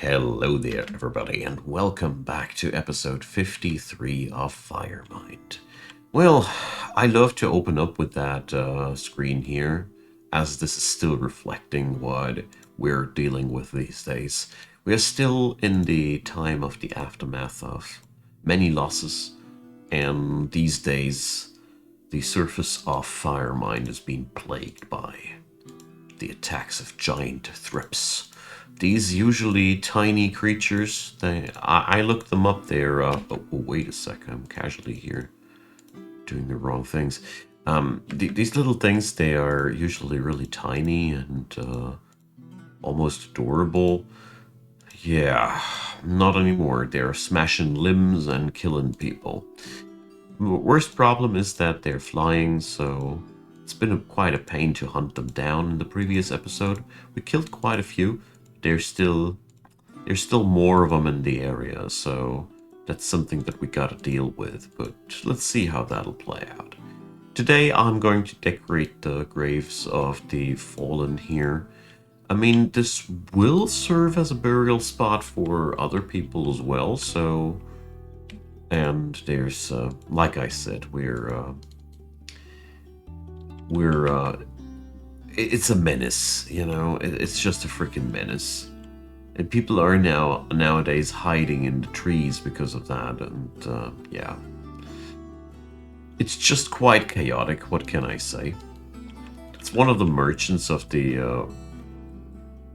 Hello there, everybody, and welcome back to episode 53 of Firemind. Well, I love to open up with that screen here, as this is still reflecting what we're dealing with these days. We are still in the time of the aftermath of many losses, and these days, the surface of Firemind is being plagued by the attacks of giant thrips. These usually tiny creatures, I looked them up there. Oh, wait a sec, I'm casually here doing the wrong things. These little things, they are usually really tiny and almost adorable. Yeah, not anymore. They're smashing limbs and killing people. Worst problem is that they're flying, so it's been quite a pain to hunt them down in the previous episode. We killed quite a few. There's still more of them in the area, so that's something that we gotta deal with, but let's see how that'll play out. Today I'm going to decorate the graves of the fallen here. I mean, this will serve as a burial spot for other people as well, so... And there's, like I said, it's a menace, you know? It's just a freaking menace. And people are nowadays hiding in the trees because of that, and yeah. It's just quite chaotic, what can I say? It's one of the merchants of the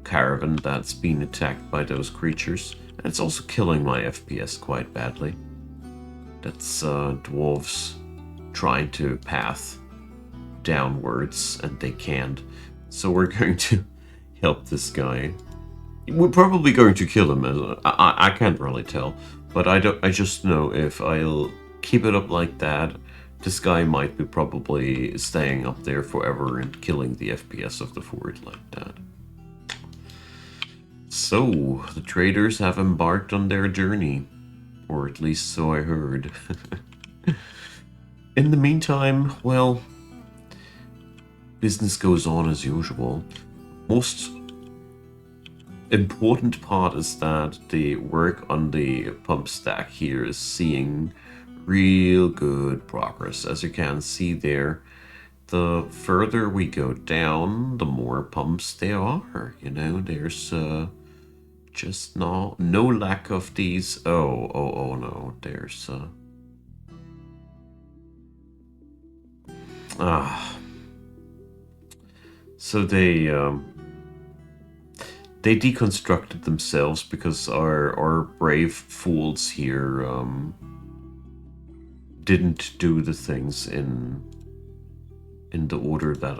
caravan that's been attacked by those creatures, and it's also killing my FPS quite badly. That's dwarves trying to path downwards, and they can't. So we're going to help this guy. We're probably going to kill him. I can't really tell, but I just know if I'll keep it up like that, this guy might be probably staying up there forever and killing the FPS of the fort like that. So the traders have embarked on their journey, or at least so I heard. In the meantime, well, business goes on as usual. Most important part is that the work on the pump stack here is seeing real good progress. As you can see there, the further we go down, the more pumps there are. You know, there's just no lack of these. Oh no, there's so they deconstructed themselves because our brave fools here didn't do the things in the order that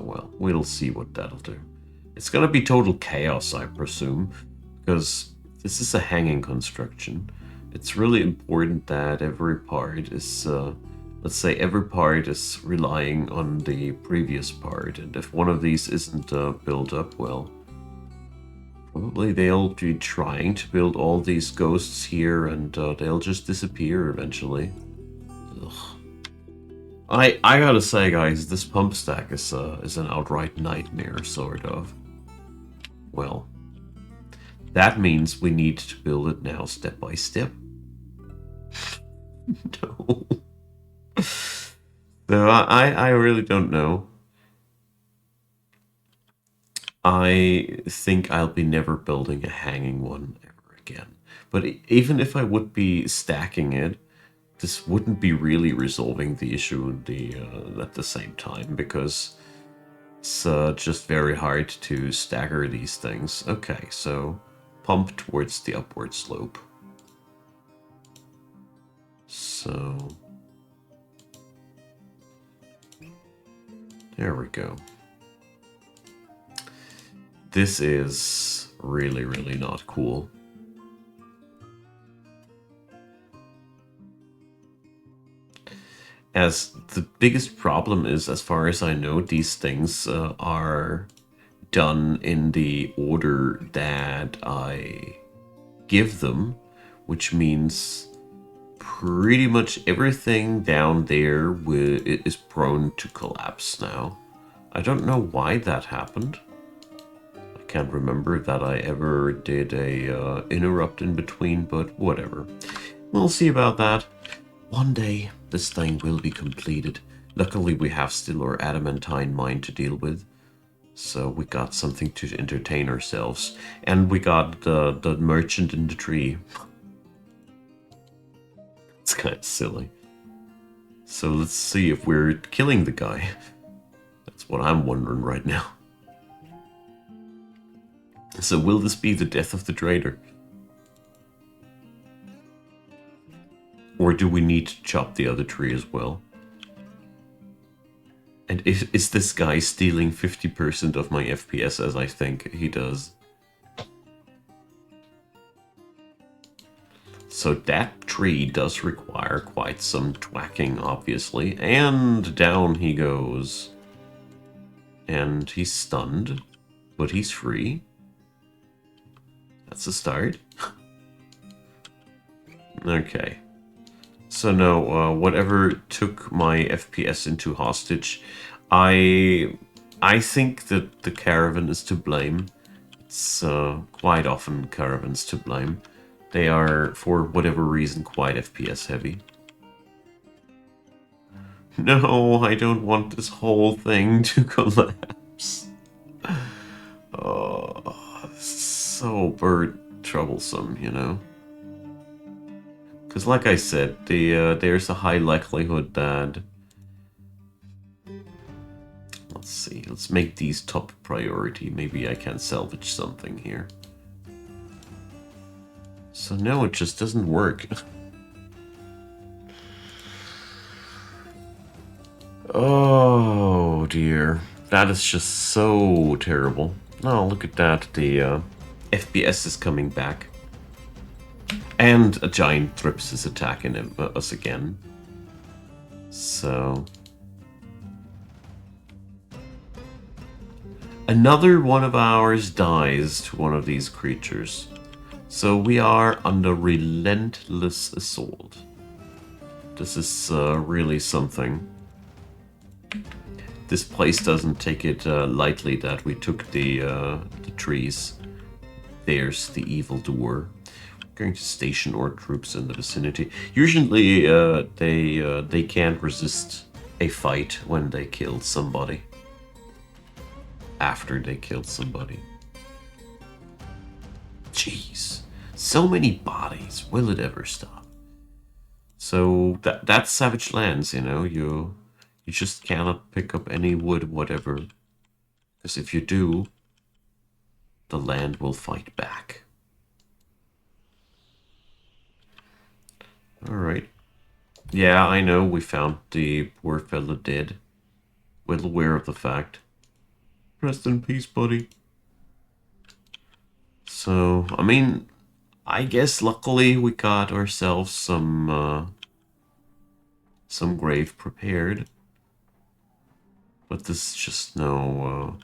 well, we'll see what that'll do. It's gonna be total chaos, I presume, because this is a hanging construction. It's really important that every part is, let's say every part is relying on the previous part, and if one of these isn't built up well, probably they'll be trying to build all these ghosts here, and they'll just disappear eventually. Ugh. I gotta say, guys, this pump stack is an outright nightmare, sort of. Well, that means we need to build it now, step by step. No. So I really don't know. I think I'll be never building a hanging one ever again. But even if I would be stacking it, this wouldn't be really resolving the issue at the same time, because it's just very hard to stagger these things. Okay, so pump towards the upward slope. So there we go. This is really, really not cool. As the biggest problem is, as far as I know, these things are done in the order that I give them, which means pretty much everything down there is prone to collapse now. I don't know why that happened. can't remember that I ever did a interrupt in between, but whatever. We'll see about that. One day, this thing will be completed. Luckily, we have still our adamantine mine to deal with. So we got something to entertain ourselves. And we got the merchant in the tree. It's kind of silly. So let's see if we're killing the guy. That's what I'm wondering right now. So will this be the death of the trader? Or do we need to chop the other tree as well? And is this guy stealing 50% of my FPS as I think he does? So that tree does require quite some twacking, obviously. And down he goes. And he's stunned, but he's free. That's a start. Okay. So no, whatever took my FPS into hostage, I think that the caravan is to blame. It's quite often caravans to blame. They are, for whatever reason, quite FPS heavy. No, I don't want this whole thing to collapse. Oh, so troublesome, you know? Because like I said, there's a high likelihood that... Let's see, let's make these top priority. Maybe I can salvage something here. So no, it just doesn't work. Oh dear, that is just so terrible. Oh, look at that, the FPS is coming back. And a giant thrips is attacking us again. So... another one of ours dies to one of these creatures. So we are under relentless assault. This is really something. This place doesn't take it lightly that we took the trees. There's the evildoer. Going to station our troops in the vicinity. Usually they can't resist a fight when they killed somebody. After they killed somebody. Jeez. So many bodies. Will it ever stop? So that's Savage Lands, you know. You just cannot pick up any wood, whatever. Because if you do, the land will fight back. Alright. Yeah, I know we found the poor fella dead. Well aware of the fact. Rest in peace, buddy. So, I mean, I guess luckily we got ourselves some grave prepared. But this is just no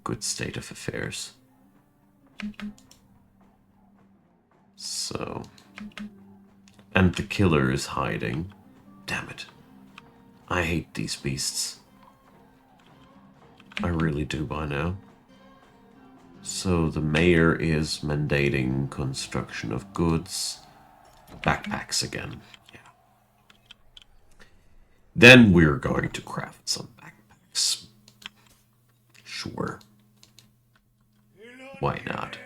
good state of affairs. So... and the killer is hiding. Damn it. I hate these beasts. I really do by now. So the mayor is mandating construction of goods. Backpacks again. Yeah. Then we're going to craft some backpacks. Sure. Why not?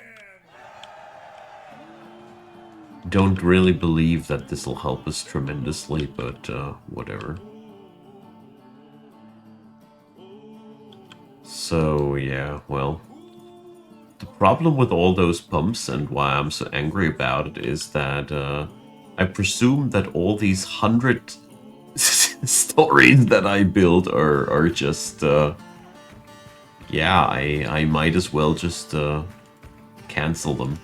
Don't really believe that this will help us tremendously, but whatever. So yeah, well, the problem with all those pumps and why I'm so angry about it is that I presume that all these 100 stories that I build are just yeah, I might as well just cancel them.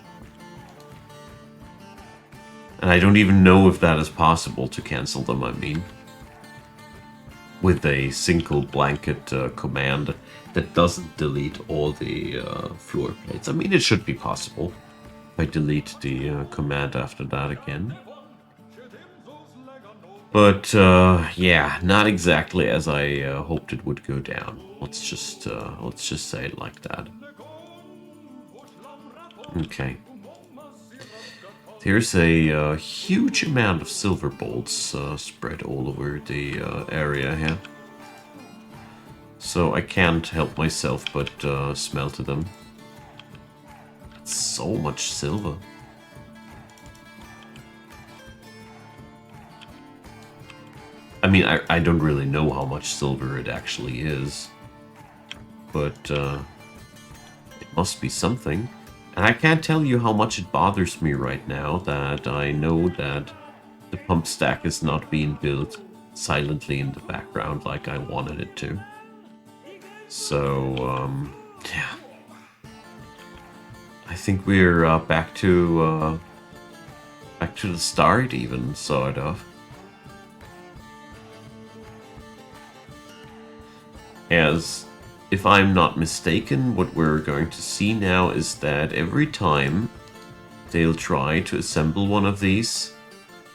And I don't even know if that is possible to cancel them, I mean. With a single blanket command that doesn't delete all the floor plates. I mean, it should be possible. If I delete the command after that again. But yeah, not exactly as I hoped it would go down. Let's just say it like that. Okay. There's a huge amount of silver bolts spread all over the area here. So I can't help myself but smelt them. It's so much silver. I mean, I don't really know how much silver it actually is. But it must be something. And I can't tell you how much it bothers me right now that I know that the pump stack is not being built silently in the background like I wanted it to. So, yeah. I think we're back to the start even, sort of. As, if I'm not mistaken, what we're going to see now is that every time they'll try to assemble one of these,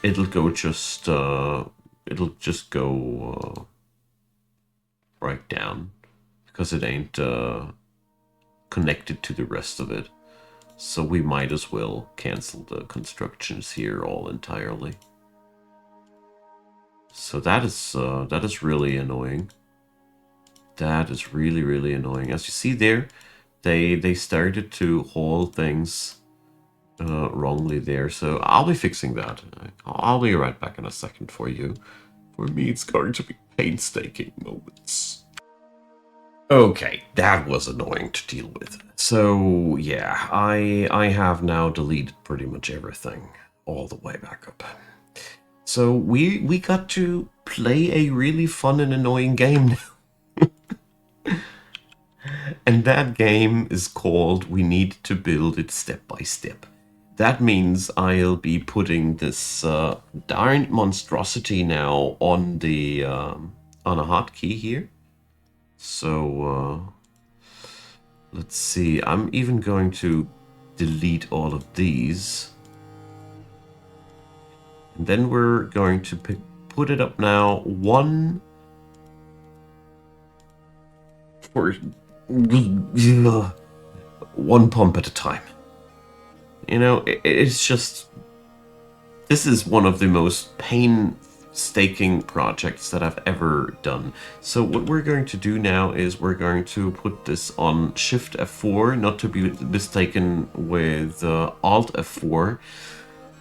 it'll just go right down because it ain't connected to the rest of it. So we might as well cancel the constructions here all entirely. So that is really annoying. That is really, really annoying. As you see there, they started to haul things wrongly there. So I'll be fixing that. I'll be right back in a second for you. For me, it's going to be painstaking moments. Okay, that was annoying to deal with. So yeah, I have now deleted pretty much everything all the way back up. So we got to play a really fun and annoying game now. And that game is called We Need to Build It Step by Step. That means I'll be putting this darn monstrosity now on the on a hotkey here. So let's see. I'm even going to delete all of these, and then we're going to put it up now one for one pump at a time. You know, it's just, this is one of the most painstaking projects that I've ever done. So what we're going to do now is we're going to put this on Shift F4, not to be mistaken with Alt F4.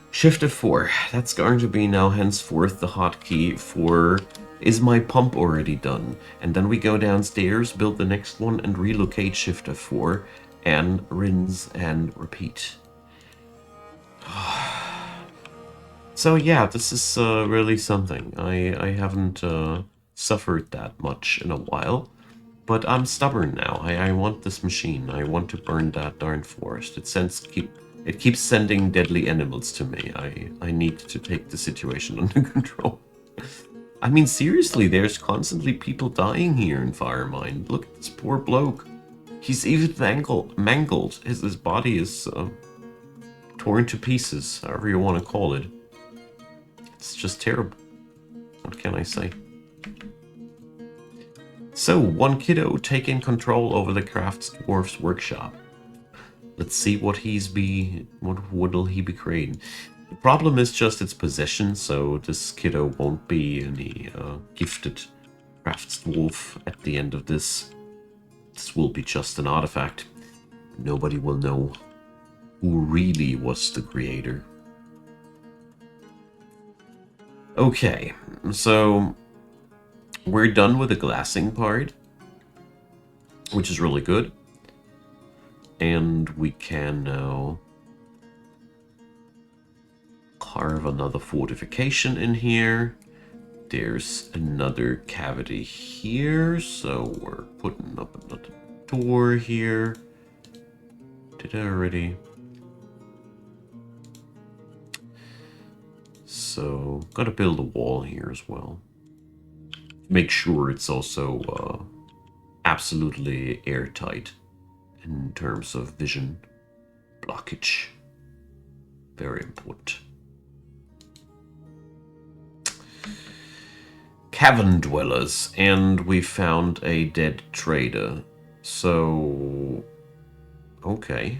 Shift F4, that's going to be now henceforth the hotkey for is my pump already done? And then we go downstairs, build the next one, and relocate Shift F4, and rinse and repeat. So yeah, this is really something. I haven't suffered that much in a while, but I'm stubborn now. I want this machine. I want to burn that darn forest. It keeps sending deadly animals to me. I need to take the situation under control. I mean, seriously, there's constantly people dying here in Firemine. Look at this poor bloke. He's even mangled. His body is torn to pieces, however you want to call it. It's just terrible. What can I say? So, one kiddo taking control over the Crafts Dwarf's workshop. Let's see what what'll he be creating. The problem is just its possession, so this kiddo won't be any gifted Crafts Dwarf at the end of this. This will be just an artifact. Nobody will know who really was the creator. Okay, so we're done with the glassing part, which is really good. And we can now carve another fortification in here. There's another cavity here, so we're putting up another door here. Did I already? So, gotta build a wall here as well. Make sure it's also absolutely airtight in terms of vision blockage. Very important. Cavern dwellers, and we found a dead trader. So, okay.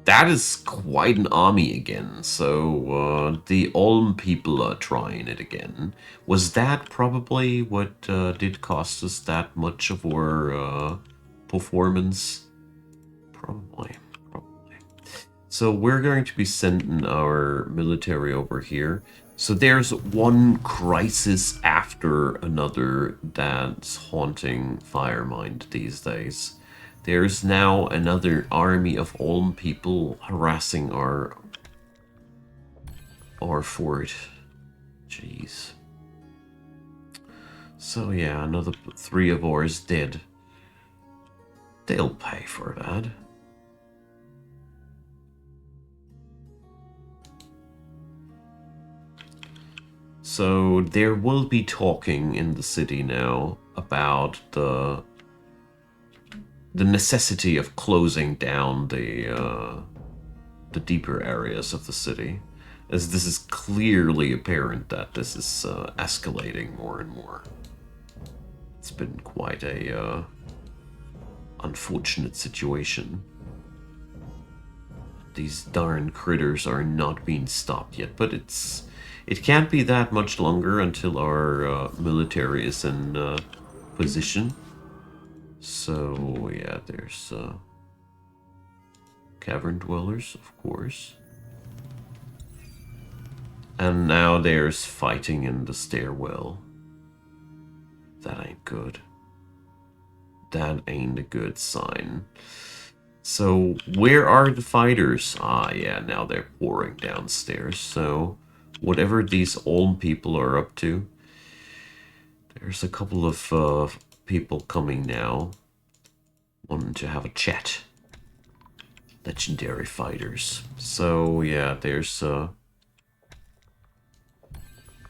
That is quite an army again. So, the OLM people are trying it again. Was that probably what did cost us that much of our performance? Probably. So we're going to be sending our military over here. So there's one crisis after another that's haunting Firemind these days. There's now another army of Ulm people harassing our fort. Jeez. So yeah, another 3 of ours dead. They'll pay for that. So there will be talking in the city now about the necessity of closing down the deeper areas of the city, as this is clearly apparent that this is escalating more and more. It's been quite a unfortunate situation. These darn critters are not being stopped yet, but it can't be that much longer until our military is in position. So yeah, there's cavern dwellers, of course. And now there's fighting in the stairwell. That ain't good. That ain't a good sign. So where are the fighters? Ah, yeah, now they're pouring downstairs. So whatever these old people are up to, there's a couple of people coming now, wanting to have a chat. Legendary fighters. So yeah, there's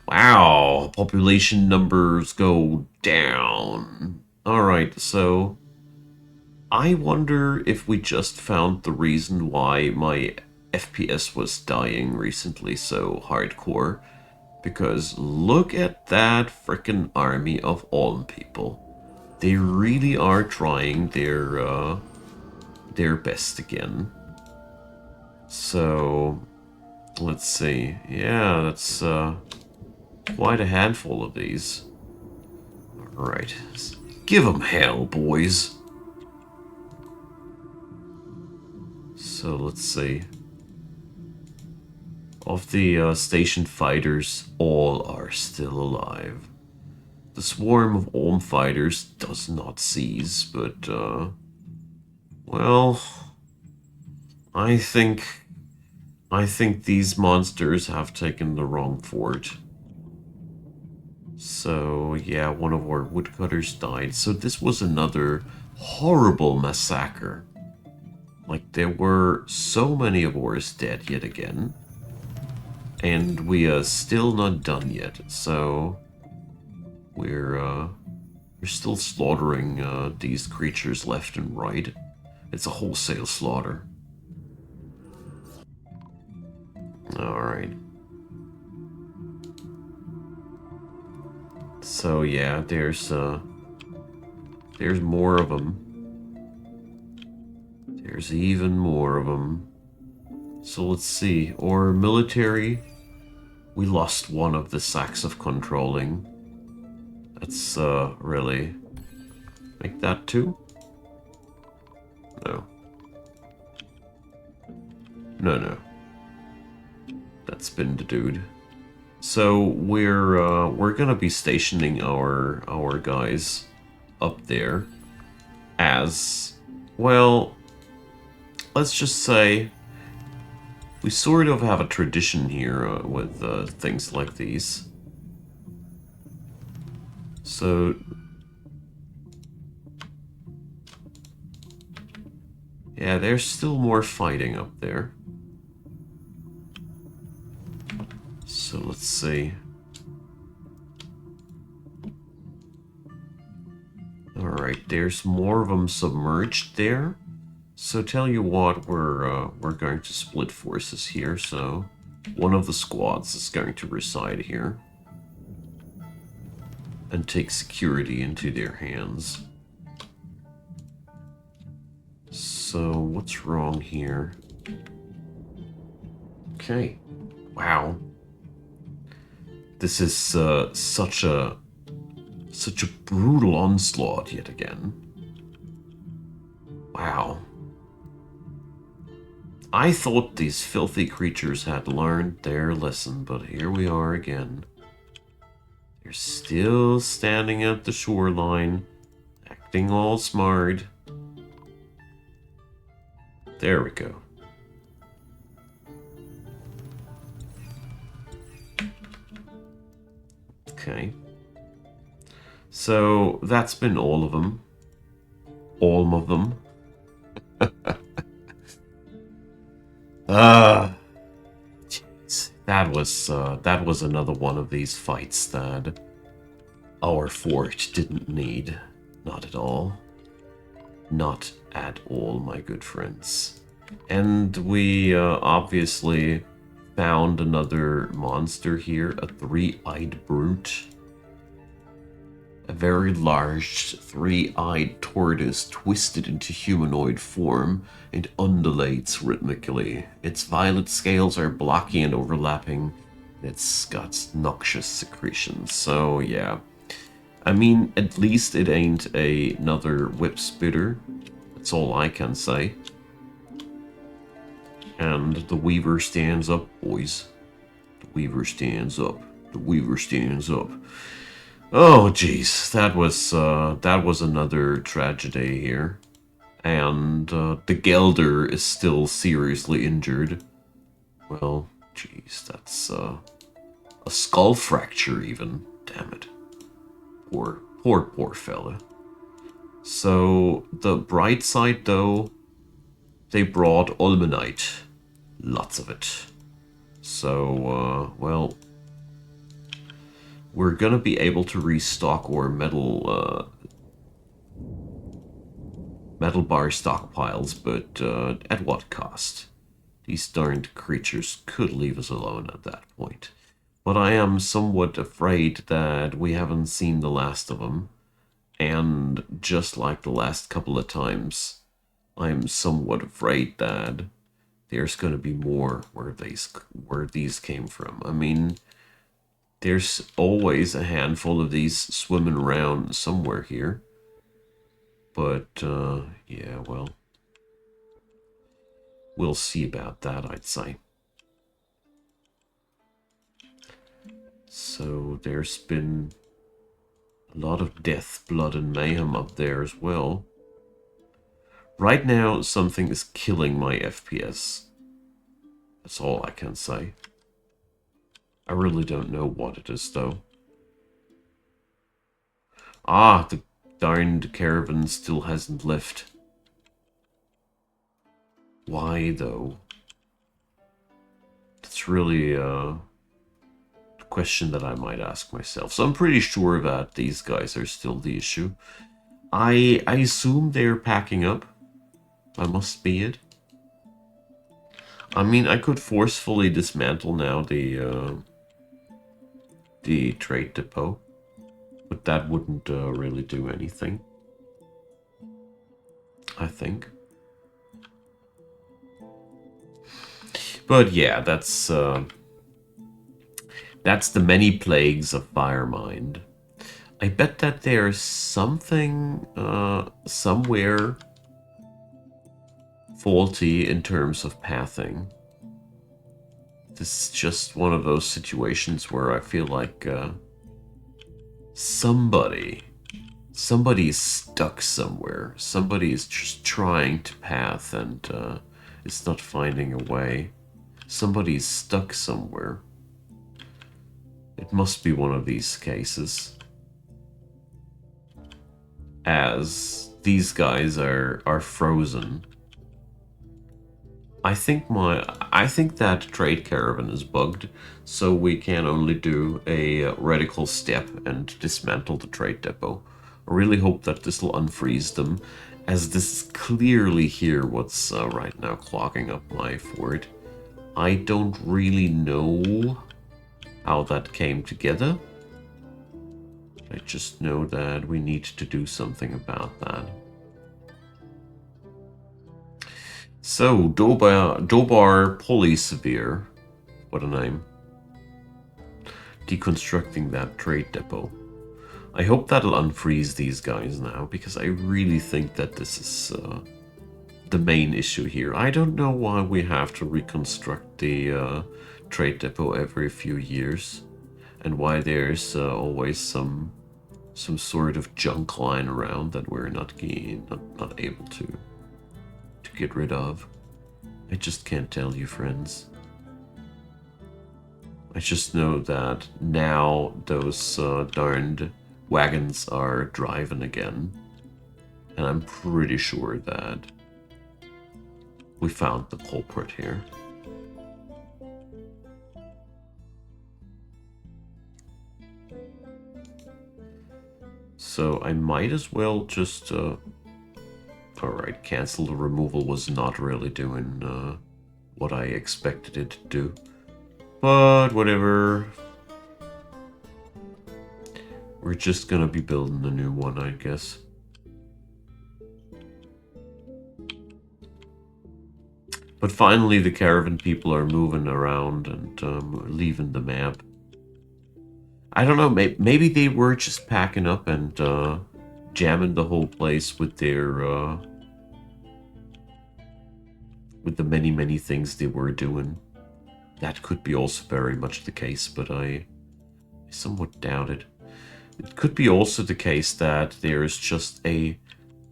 wow, population numbers go down. Alright, so I wonder if we just found the reason why my FPS was dying recently so hardcore. Because look at that frickin' army of Ulm people. They really are trying their best again. So, let's see. Yeah, that's quite a handful of these. Alright. Give them hell, boys. So, let's see. Of the station fighters, all are still alive. The swarm of Ulm fighters does not cease, but, well, I think these monsters have taken the wrong fort. So, yeah, one of our woodcutters died. So this was another horrible massacre. Like, there were so many of ours dead yet again. And we are still not done yet, so we're still slaughtering these creatures left and right. It's a wholesale slaughter. Alright. So yeah, there's more of them. There's even more of them. So let's see. Our military, we lost one of the sacks of controlling. Let's really make that 2? No. No. That's been the dude. So we're gonna be stationing our guys up there as well. Let's just say we sort of have a tradition here with things like these. So yeah, there's still more fighting up there. So let's see. Alright, there's more of them submerged there. So tell you what, we're going to split forces here, so one of the squads is going to reside here and take security into their hands. So, what's wrong here? Okay. Wow. This is such a brutal onslaught yet again. Wow. I thought these filthy creatures had learned their lesson, but here we are again. They're still standing at the shoreline, acting all smart. There we go. Okay. So that's been all of them. All of them. Jeez. That was another one of these fights that our fort didn't need. Not at all. Not at all, my good friends. And we obviously found another monster here, a three-eyed brute. A very large three-eyed tortoise twisted into humanoid form and undulates rhythmically. Its violet scales are blocky and overlapping. It's got noxious secretions, so yeah. I mean, at least it ain't another whip spitter. That's all I can say. And the Weaver stands up, boys. The Weaver stands up. The Weaver stands up. Oh, jeez, that was another tragedy here, and the Gelder is still seriously injured. Well, jeez, that's a skull fracture even. Damn it, poor fella. So the bright side, though, they brought Ulmanite, lots of it. So well. We're gonna be able to restock our metal bar stockpiles, but at what cost? These darned creatures could leave us alone at that point. But I am somewhat afraid that we haven't seen the last of them, and just like the last couple of times, I'm somewhat afraid that there's gonna be more where these came from. I mean, there's always a handful of these swimming around somewhere here. But, yeah, well, we'll see about that, I'd say. So there's been a lot of death, blood, and mayhem up there as well. Right now, something is killing my FPS. That's all I can say. I really don't know what it is, though. Ah, the darned caravan still hasn't left. Why, though? That's really a question that I might ask myself. So I'm pretty sure that these guys are still the issue. I assume they're packing up. I must be it. I mean, I could forcefully dismantle now the trade depot, but that wouldn't really do anything, I think. But yeah, that's the many plagues of Firemind. I bet that there's something somewhere faulty in terms of pathing. This is just one of those situations where I feel like somebody's stuck somewhere. Somebody is just trying to path and is not finding a way. Somebody's stuck somewhere. It must be one of these cases, as these guys are frozen. I think that trade caravan is bugged, so we can only do a radical step and dismantle the trade depot. I really hope that this will unfreeze them, as this is clearly here what's right now clogging up my fort. I don't really know how that came together. I just know that we need to do something about that. So, Dobar Polysevere, what a name. Deconstructing that trade depot. I hope that'll unfreeze these guys now, because I really think that this is the main issue here. I don't know why we have to reconstruct the trade depot every few years, and why there's always some sort of junk lying around that we're not able to get rid of. I just can't tell you, friends. I just know that now those darned wagons are driving again, and I'm pretty sure that we found the culprit here. So I might as well just... Alright, cancel the removal was not really doing what I expected it to do. But whatever. We're just gonna be building a new one, I guess. But finally the caravan people are moving around and leaving the map. I don't know, maybe they were just packing up and jamming the whole place with their... with the many things they were doing. That could be also very much the case, but I somewhat doubt it. It could be also the case that there's just a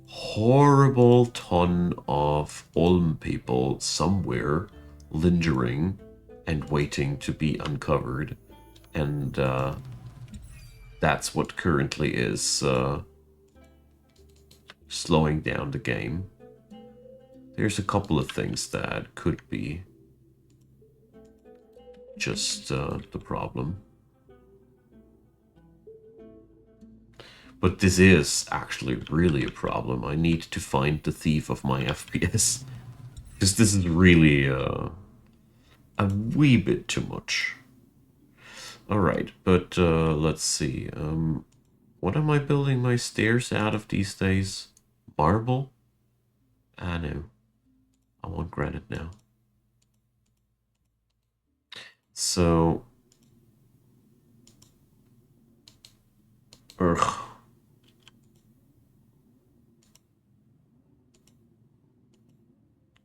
horrible ton of OLM people somewhere lingering and waiting to be uncovered. And that's what currently is slowing down the game. There's a couple of things that could be just the problem. But this is actually really a problem. I need to find the thief of my FPS. Because this is really a wee bit too much. Alright, but let's see. What am I building my stairs out of these days? Marble? Ah, no. I want granite now. So... Ugh.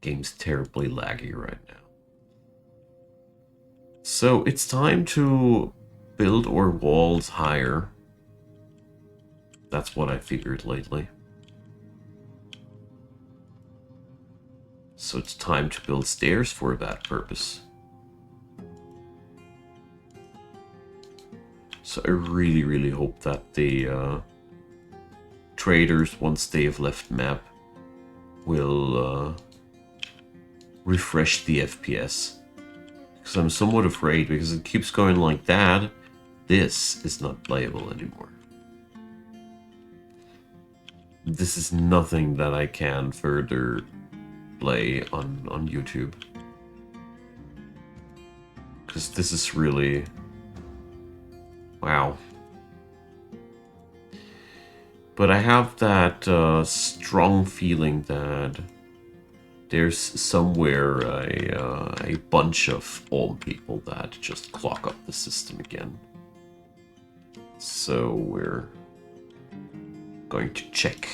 Game's terribly laggy right now. So it's time to build our walls higher. That's what I figured lately. So it's time to build stairs for that purpose. So I really hope that the traders, once they've left map, will refresh the FPS. Because I'm somewhat afraid, because it keeps going like that, this is not playable anymore. This is nothing that I can further play on YouTube. Because this is really... wow. But I have that strong feeling that there's somewhere a bunch of old people that just clog up the system again. So we're going to check.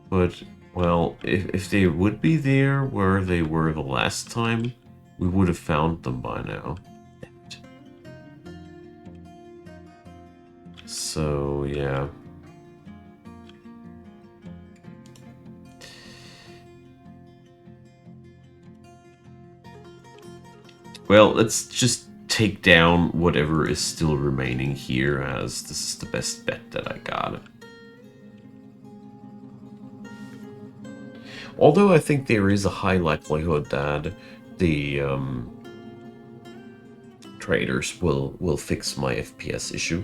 But, well, if they would be there where they were the last time, we would have found them by now. So, yeah. Well, let's just take down whatever is still remaining here, as this is the best bet that I got. Although I think there is a high likelihood that the traders will fix my FPS issue.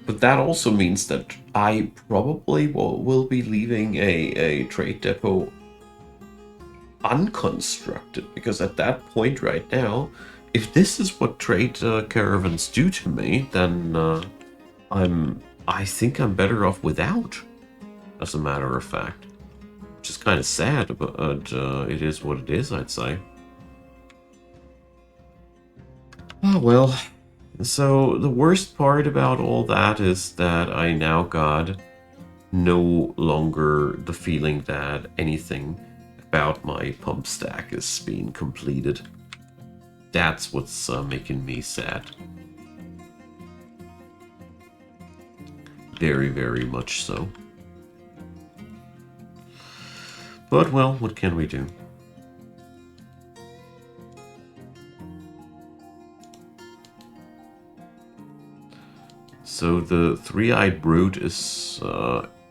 But that also means that I probably will be leaving a trade depot unconstructed, because at that point right now, if this is what trade caravans do to me, then I think I'm better off without, as a matter of fact. Which is kind of sad, but it is what it is, I'd say. Oh well. So the worst part about all that is that I now got no longer the feeling that anything about my pump stack is being completed. That's what's making me sad. Very, very much so. But, well, what can we do? So the three-eyed brute is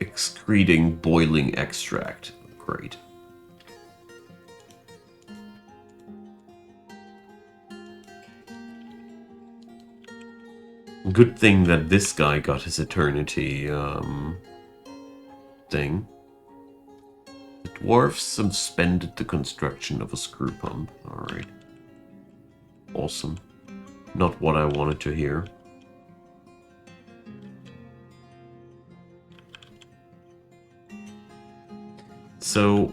excreting boiling extract. Great. Good thing that this guy got his eternity thing. The dwarves suspended the construction of a screw pump. Alright. Awesome. Not what I wanted to hear. So,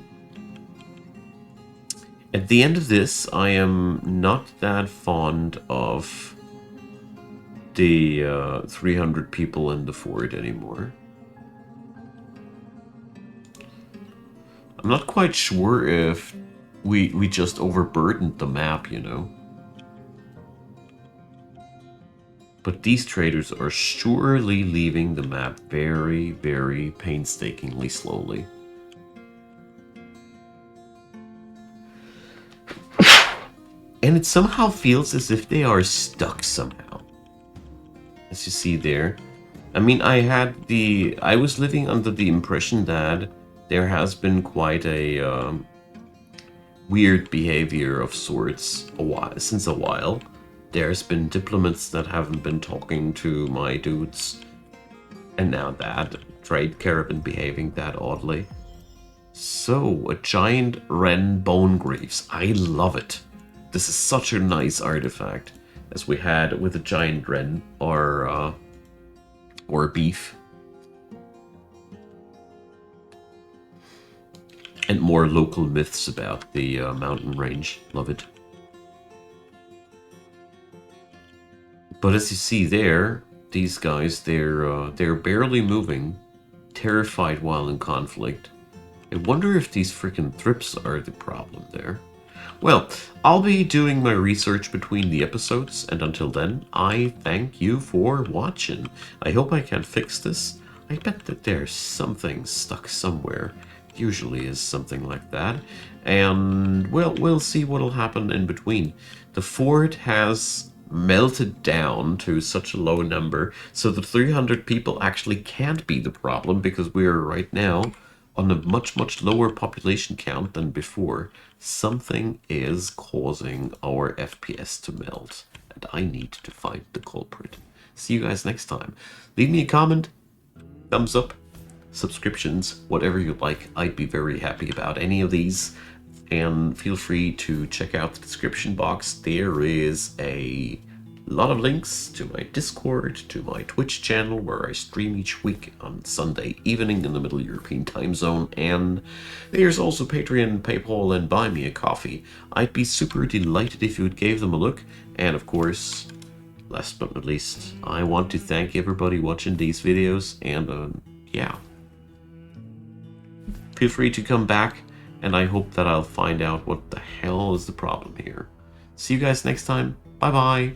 at the end of this, I am not that fond of the 300 people in the fort anymore. I'm not quite sure if we just overburdened the map, you know. But these traders are surely leaving the map very, very painstakingly slowly. And it somehow feels as if they are stuck somehow. As you see there. I mean, I was living under the impression that there has been quite a weird behavior of sorts since a while. There's been diplomats that haven't been talking to my dudes. And now that trade caravan behaving that oddly. So, a giant wren bone greaves. I love it. This is such a nice artifact, as we had with a giant wren or beef. And more local myths about the mountain range. Love it. But as you see there, these guys, they're barely moving, terrified while in conflict. I wonder if these freaking thrips are the problem there. Well, I'll be doing my research between the episodes, and until then, I thank you for watching. I hope I can fix this. I bet that there's something stuck somewhere. Usually is something like that. And, well, we'll see what'll happen in between. The fort has melted down to such a low number, so the 300 people actually can't be the problem, because we're right now on a much, much lower population count than before. Something is causing our FPS to melt, and I need to find the culprit. See you guys next time. Leave me a comment, thumbs up, subscriptions, whatever you like. I'd be very happy about any of these. And feel free to check out the description box. There is a lot of links to my Discord, to my Twitch channel, where I stream each week on Sunday evening in the Middle European time zone, and there's also Patreon, PayPal, and Buy Me a Coffee. I'd be super delighted if you would give them a look, and of course, last but not least, I want to thank everybody watching these videos, and yeah. Feel free to come back, and I hope that I'll find out what the hell is the problem here. See you guys next time. Bye-bye.